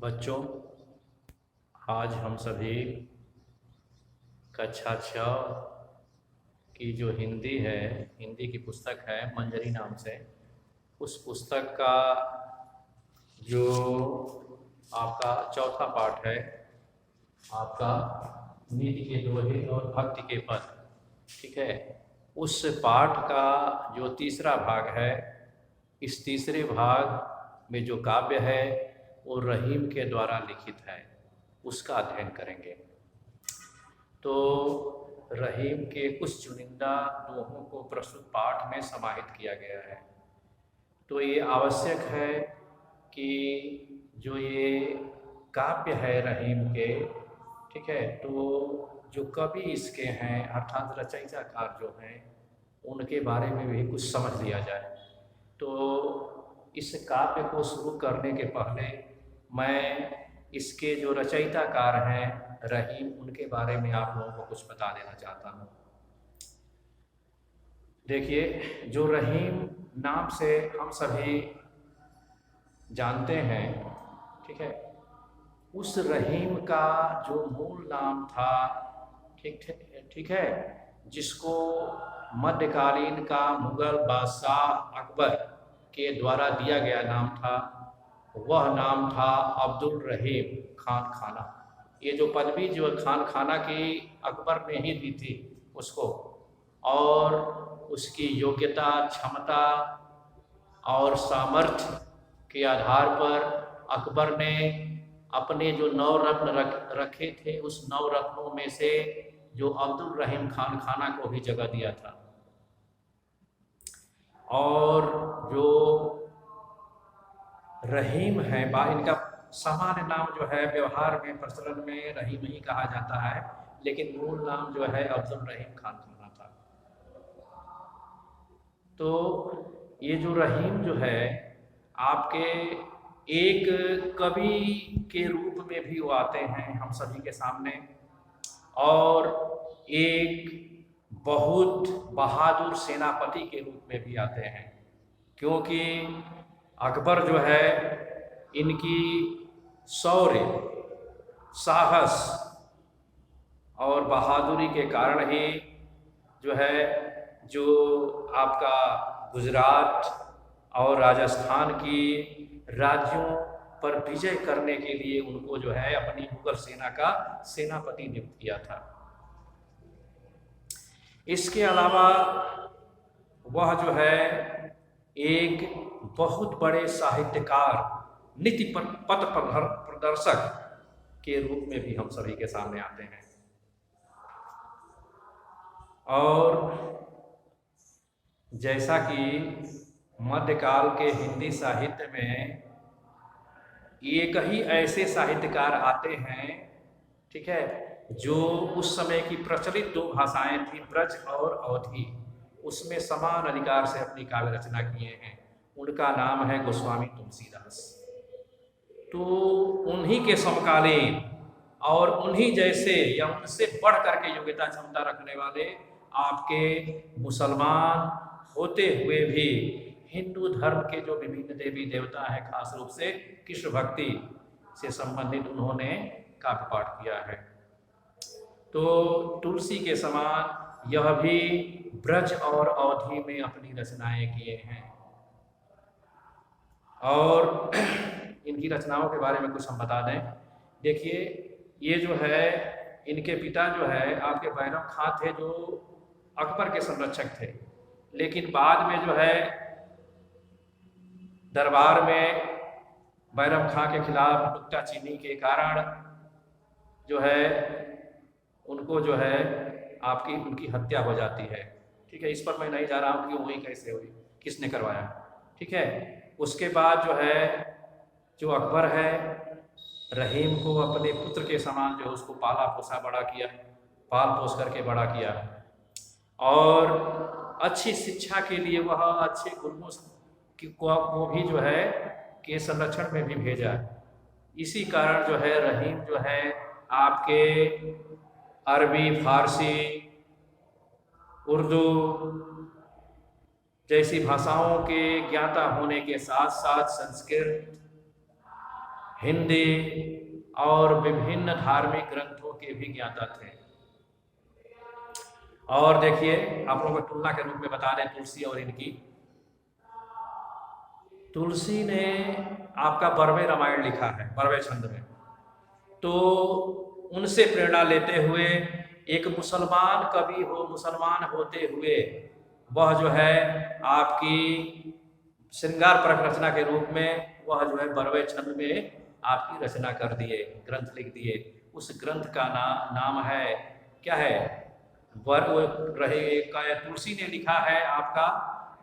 बच्चों, आज हम सभी कक्षा 6 की जो हिंदी है, हिंदी की पुस्तक है मंजरी नाम से, उस पुस्तक का जो आपका चौथा पाठ है, आपका नीति के दोहे और भक्ति के पद, ठीक है। उस पाठ का जो तीसरा भाग है, इस तीसरे भाग में जो काव्य है वो रहीम के द्वारा लिखित है, उसका अध्ययन करेंगे। तो रहीम के कुछ चुनिंदा दोहों को प्रस्तुत पाठ में समाहित किया गया है। तो ये आवश्यक है कि जो ये काव्य है रहीम के, ठीक है, तो जो कवि इसके हैं अर्थात रचयिताकार जो हैं, उनके बारे में भी कुछ समझ लिया जाए। तो इस काव्य को शुरू करने के पहले मैं इसके जो रचयिताकार हैं रहीम, उनके बारे में आप लोगों को कुछ बता देना चाहता हूँ। देखिए, जो रहीम नाम से हम सभी जानते हैं, ठीक है, उस रहीम का जो मूल नाम था, ठीक है, जिसको मध्यकालीन का मुगल बादशाह अकबर के द्वारा दिया गया नाम था, वह नाम था अब्दुल रहीम खान खाना। ये जो पदवी जो खान खाना की अकबर ने ही दी थी उसको, और उसकी योग्यता, क्षमता और सामर्थ्य के आधार पर अकबर ने अपने जो 9 रत्न रखे थे, उस 9 रत्नों में से जो अब्दुल रहीम खान खाना को भी जगह दिया था। और जो रहीम है, इनका सामान्य नाम जो है व्यवहार में प्रचलन में रहीम ही कहा जाता है, लेकिन मूल नाम जो है अब्दुल रहीम खान खाना था। तो ये जो रहीम जो है आपके एक कवि के रूप में भी वो आते हैं हम सभी के सामने, और एक बहुत बहादुर सेनापति के रूप में भी आते हैं, क्योंकि अकबर जो है इनकी शौर्य, साहस और बहादुरी के कारण ही जो है, जो आपका गुजरात और राजस्थान की राज्यों पर विजय करने के लिए उनको जो है अपनी मुगल सेना का सेनापति नियुक्त किया था। इसके अलावा वह जो है एक बहुत बड़े साहित्यकार, नीति पथ प्रदर्शक के रूप में भी हम सभी के सामने आते हैं। और जैसा कि मध्यकाल के हिंदी साहित्य में एक ही ऐसे साहित्यकार आते हैं, ठीक है, जो उस समय की प्रचलित 2 भाषाएं थी, ब्रज और अवधी, उसमें समान अधिकार से अपनी काव्य रचना किए हैं। उनका नाम है गोस्वामी तुलसीदास। तो उन्हीं के समकालीन और उन्हीं जैसे या उनसे बढ़ करके योग्यता क्षमता रखने वाले आपके मुसलमान होते हुए भी हिंदू धर्म के जो विभिन्न देवी देवता हैं, खास रूप से कृष्ण भक्ति से संबंधित उन्होंने काव्य पाठ किया है। तो तुलसी के समान यह भी ब्रज और अवधी में अपनी रचनाएं किए हैं। और इनकी रचनाओं के बारे में कुछ हम बता दें। देखिए, ये जो है इनके पिता जो है आपके बैरम खां थे, जो अकबर के संरक्षक थे, लेकिन बाद में जो है दरबार में बैरम खां के खिलाफ नुक्ताचीनी के कारण जो है उनको जो है उनकी हत्या हो जाती है, ठीक है। इस पर मैं नहीं जा रहा हूँ कि वही कैसे हुई, किसने करवाया, ठीक है। उसके बाद जो है जो अकबर है रहीम को अपने पुत्र के समान जो है उसको पाला पोसा बड़ा किया, पाल पोस करके बड़ा किया, और अच्छी शिक्षा के लिए वह अच्छे गुरुओं को भी जो है के संरक्षण में भी भेजा। इसी कारण जो है रहीम जो है आपके अरबी, फारसी, उर्दू जैसी भाषाओं के ज्ञाता होने के साथ साथ संस्कृत, हिंदी और विभिन्न धार्मिक ग्रंथों के भी ज्ञाता थे। और देखिए, आप लोगों को तुलना के रूप में बता दें तुलसी और इनकी। तुलसी ने आपका बरवे रामायण लिखा है, बरवे छंद में। तो उनसे प्रेरणा लेते हुए एक मुसलमान कवि हो, मुसलमान होते हुए वह जो है आपकी श्रृंगार परक रचना के रूप में वह जो है बरवे छंद में आपकी रचना कर दिए, ग्रंथ लिख दिए। उस ग्रंथ का नाम है, क्या है, तुलसी ने लिखा है आपका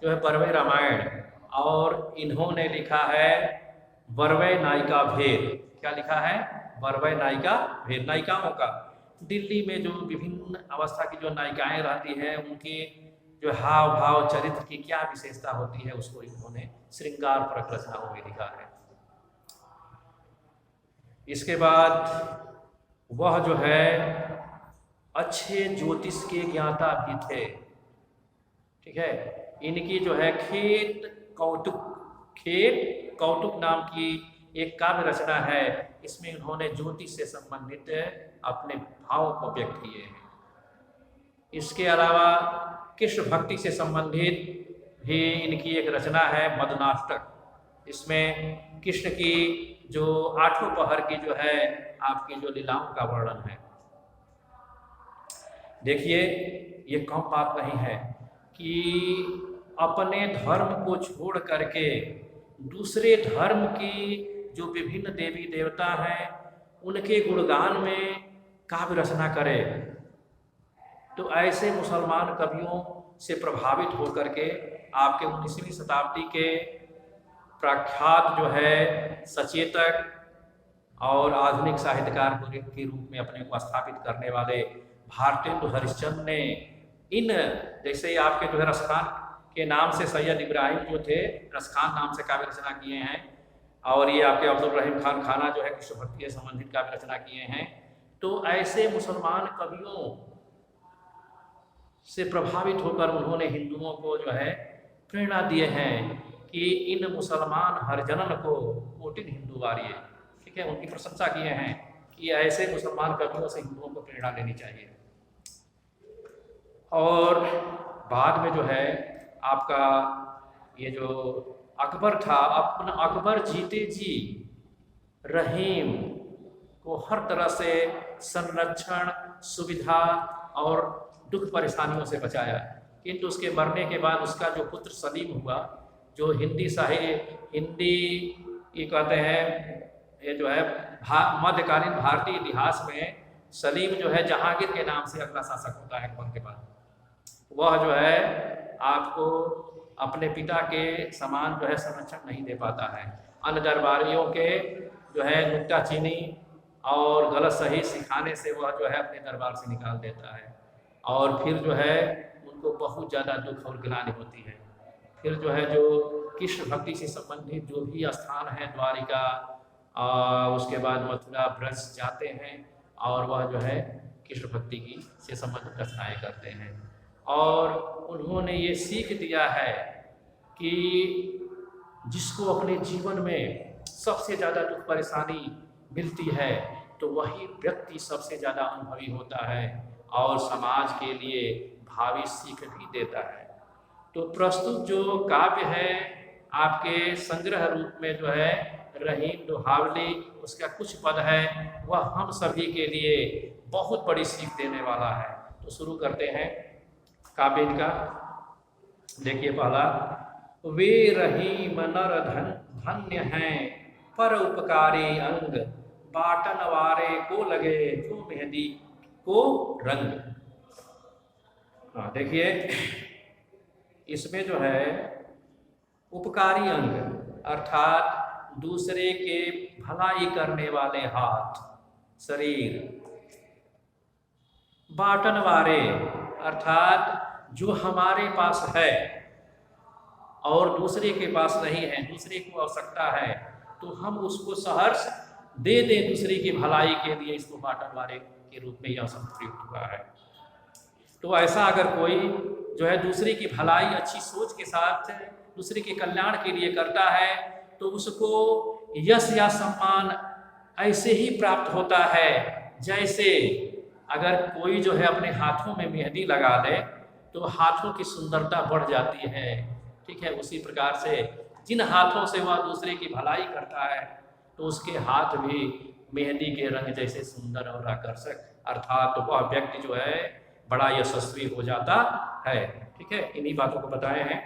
जो है बरवे रामायण, और इन्होंने लिखा है बरवे नायिका भेद। क्या लिखा है? बरवे नायिका भेद। नायिकाओं का, दिल्ली में जो विभिन्न अवस्था की जो नायिकाएं रहती हैं उनके जो हाव भाव चरित्र की क्या विशेषता होती है उसको इन्होंने श्रृंगार परक रचनाओं में लिखा है। इसके बाद वह जो है अच्छे ज्योतिष के ज्ञाता भी थे। ठीक है, इनकी जो है खेत कौतुक नाम की एक काव्य रचना है। इसमें इन्होंने ज्योतिष से संबंधित अपने भावों को व्यक्त किए हैं। इसके अलावा कृष्ण भक्ति से संबंधित भी इनकी एक रचना है मदनाष्टक। इसमें कृष्ण की जो आठों पहर की जो है आपकी जो लीलाओं का वर्णन है। देखिए, ये कम बात नहीं है कि अपने धर्म को छोड़ करके दूसरे धर्म की जो विभिन्न देवी देवता हैं उनके गुणगान में काव्य रचना करे। तो ऐसे मुसलमान कवियों से प्रभावित होकर के आपके 19वीं शताब्दी के प्रख्यात जो है सचेतक और आधुनिक साहित्यकार के रूप में अपने को स्थापित करने वाले भारतेंदु हरिश्चंद्र ने इन, जैसे आपके जो है रसखान के नाम से सैयद इब्राहिम जो थे, रसखान नाम से काव्य रचना किए हैं, और ये आपके अब्दुल रहीम खान खाना जो है कृष्ण भक्ति से संबंधित काव्य रचना किए हैं। तो ऐसे मुसलमान कवियों से प्रभावित होकर उन्होंने हिंदुओं को जो है प्रेरणा दिए हैं कि इन मुसलमान हरिजनन को कोटिन हिंदू वारिये। ठीक है, उनकी प्रशंसा किए हैं कि ऐसे मुसलमान कवियों से हिंदुओं को प्रेरणा लेनी चाहिए। और बाद में जो है आपका ये जो अकबर था, अपना अकबर जीते जी रहीम को हर तरह से संरक्षण, सुविधा और दुख परेशानियों से बचाया। किंतु उसके मरने के बाद उसका जो पुत्र सलीम हुआ, जो हिंदी ये कहते हैं, ये जो है मध्यकालीन भारतीय इतिहास में सलीम जो है जहांगीर के नाम से अगला शासक होता है अकबर के बाद। वह जो है आपको अपने पिता के समान जो है संरक्षण नहीं दे पाता है। अन्य दरबारियों के जो है नुक्ताचीनी और गलत सही सिखाने से वह जो है अपने दरबार से निकाल देता है, और फिर जो है उनको बहुत ज़्यादा दुख और गिलानी होती है। फिर जो है जो कृष्ण भक्ति से संबंधित जो भी स्थान है, द्वारिका, उसके बाद मथुरा, ब्रज जाते हैं और वह जो है कृष्ण भक्ति की से संबंधित रचनाएँ करते हैं। और उन्होंने ये सीख दिया है कि जिसको अपने जीवन में सबसे ज़्यादा दुख परेशानी मिलती है तो वही व्यक्ति सबसे ज़्यादा अनुभवी होता है और समाज के लिए भावी सीख भी देता है। तो प्रस्तुत जो काव्य है आपके संग्रह रूप में जो है रहीम दोहावली, उसका कुछ पद है, वह हम सभी के लिए बहुत बड़ी सीख देने वाला है। तो शुरू करते हैं काव्य का। देखिए पहला, वे रहीम नर धन्य हैं पर उपकारी अंग, बाटन वारे को लगे जो मेहंदी को रंग। हाँ देखिए, इसमें जो है उपकारी अंग अर्थात दूसरे के भलाई करने वाले हाथ, शरीर। बाटन वारे अर्थात जो हमारे पास है और दूसरे के पास नहीं है, दूसरे को आवश्यकता है तो हम उसको सहर्ष दे दें दूसरे की भलाई के लिए, इसको बाटन वारे के रूप में यह शब्द प्रयुक्त हुआ है। तो ऐसा अगर कोई जो है दूसरे की भलाई अच्छी सोच के साथ दूसरे के कल्याण के लिए करता है तो उसको यश या सम्मान ऐसे ही प्राप्त होता है जैसे अगर कोई जो है अपने हाथों में मेहंदी लगा दे तो हाथों की सुंदरता बढ़ जाती है। ठीक है, उसी प्रकार से जिन हाथों से वह दूसरे की भलाई करता है तो उसके हाथ भी मेहंदी के रंग जैसे सुंदर और आकर्षक, अर्थात वह व्यक्ति जो है बड़ा यशस्वी हो जाता है। ठीक है, इन्हीं बातों को बताए हैं।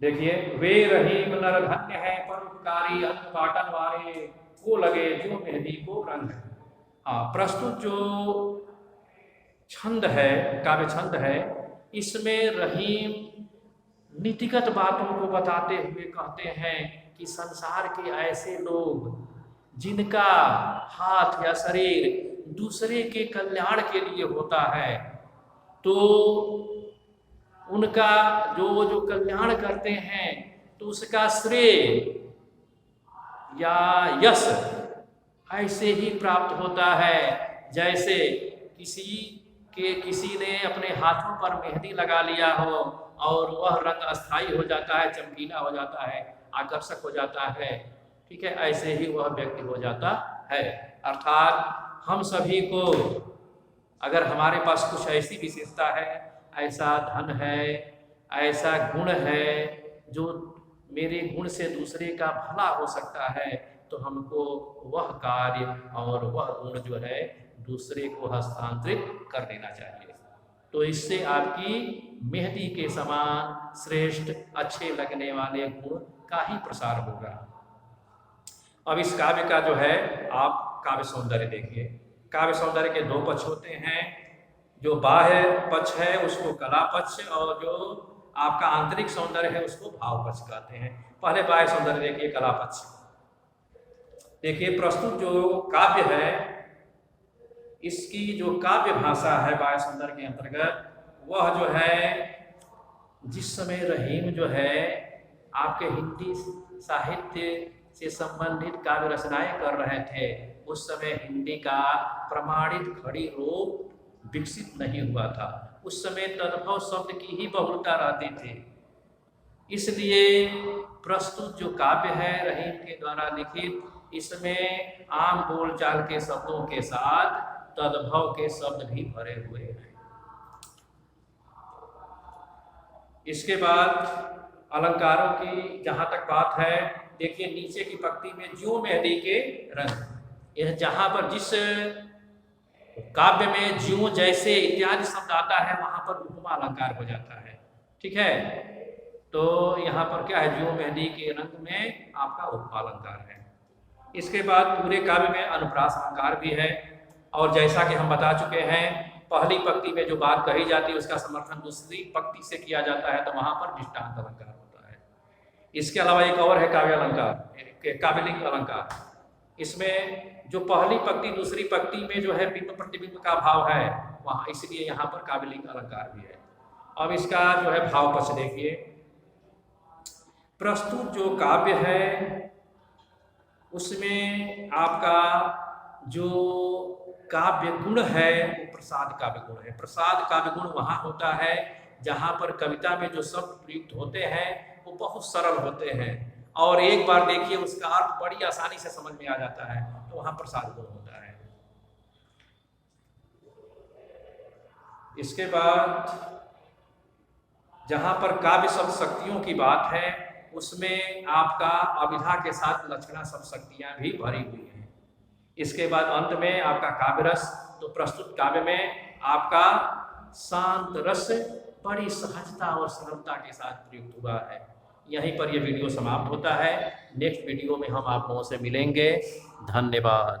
देखिए, वे रहीम नर धन्य है परोपकारी अन्न बाटन वाले, को लगे जो मेहंदी को रंग। हाँ, प्रस्तुत जो छंद है, काव्य छंद है, इसमें रहीम नीतिगत बातों को बताते हुए कहते हैं कि संसार के ऐसे लोग जिनका हाथ या शरीर दूसरे के कल्याण के लिए होता है, तो उनका जो कल्याण करते हैं तो उसका श्रेय या यश ऐसे ही प्राप्त होता है जैसे किसी ने अपने हाथों पर मेहंदी लगा लिया हो और वह रंग अस्थायी हो जाता है, चमकीला हो जाता है, आकर्षक हो जाता है। ठीक है, ऐसे ही वह व्यक्ति हो जाता है। अर्थात हम सभी को अगर हमारे पास कुछ ऐसी विशेषता है, ऐसा धन है, ऐसा गुण है जो मेरे गुण से दूसरे का भला हो सकता है, तो हमको वह कार्य और वह गुण जो है दूसरे को हस्तांतरित कर देना चाहिए। तो इससे आपकी मेहंदी के समान श्रेष्ठ अच्छे लगने वाले गुण का ही प्रसार होगा। अब इस काव्य का जो है आप काव्य सौंदर्य देखिए। काव्य सौंदर्य के दो पक्ष होते हैं। जो बाह्य पक्ष है उसको कला पक्ष, और जो आपका आंतरिक सौंदर्य है उसको भाव पक्ष कहते हैं। पहले बाह्य सौंदर्य देखिए, कला पक्ष देखिए। प्रस्तुत जो काव्य है, इसकी जो काव्य भाषा है बाह्य सौंदर्य के अंतर्गत, वह जो है जिस समय रहीम जो है आपके हिंदी साहित्य से संबंधित काव्य रचनाएं कर रहे थे, उस समय हिंदी का प्रमाणित खड़ी रूप विकसित नहीं हुआ था। उस समय तद्भव शब्द की ही बहुलता रहती थी। इसलिए प्रस्तुत जो काव्य है रहीम के द्वारा लिखित, इसमें आम बोलचाल के शब्दों के साथ तद्भव के शब्द भी भरे हुए हैं। इसके बाद अलंकारों की जहाँ तक बात है, देखिए नीचे की पंक्ति में ज्यों मेहंदी के रंग, यह जहाँ पर जिस काव्य में ज्यों जैसे इत्यादि शब्द आता है वहां पर उपमा अलंकार हो जाता है। ठीक है, तो यहाँ पर क्या है, ज्यों मेहंदी के रंग में आपका उपमा अलंकार है। इसके बाद पूरे काव्य में अनुप्रास अलंकार भी है, और जैसा कि हम बता चुके हैं, पहली पंक्ति में जो बात कही जाती है उसका समर्थन दूसरी पंक्ति से किया जाता है, तो वहां पर दृष्टांत अलंकार होता है। इसके अलावा एक और है काव्य अलंकार, काव्यलिंग अलंकार। इसमें जो पहली पंक्ति दूसरी पंक्ति में जो है बिंब प्रतिबिंब का भाव है वहां, इसलिए यहाँ पर काव्यलिंग अलंकार भी है। अब इसका जो है भाव पक्ष देखिए। प्रस्तुत जो काव्य है उसमें आपका जो काव्य गुण है वो प्रसाद काव्य गुण है। प्रसाद काव्य गुण वहाँ होता है जहाँ पर कविता में जो शब्द प्रयुक्त होते हैं वो बहुत सरल होते हैं, और एक बार देखिए उसका अर्थ बड़ी आसानी से समझ में आ जाता है, तो वहाँ प्रसाद गुण होता है। इसके बाद जहाँ पर काव्य शब्द शक्तियों की बात है, उसमें आपका अभिधा के साथ लक्षणा शब्द शक्तियाँ भी भरी हुई हैं। इसके बाद अंत में आपका काव्य रस, तो प्रस्तुत काव्य में आपका शांत रस बड़ी सहजता और सरलता के साथ प्रयुक्त हुआ है। यहीं पर यह वीडियो समाप्त होता है। नेक्स्ट वीडियो में हम आप लोगों से मिलेंगे। धन्यवाद।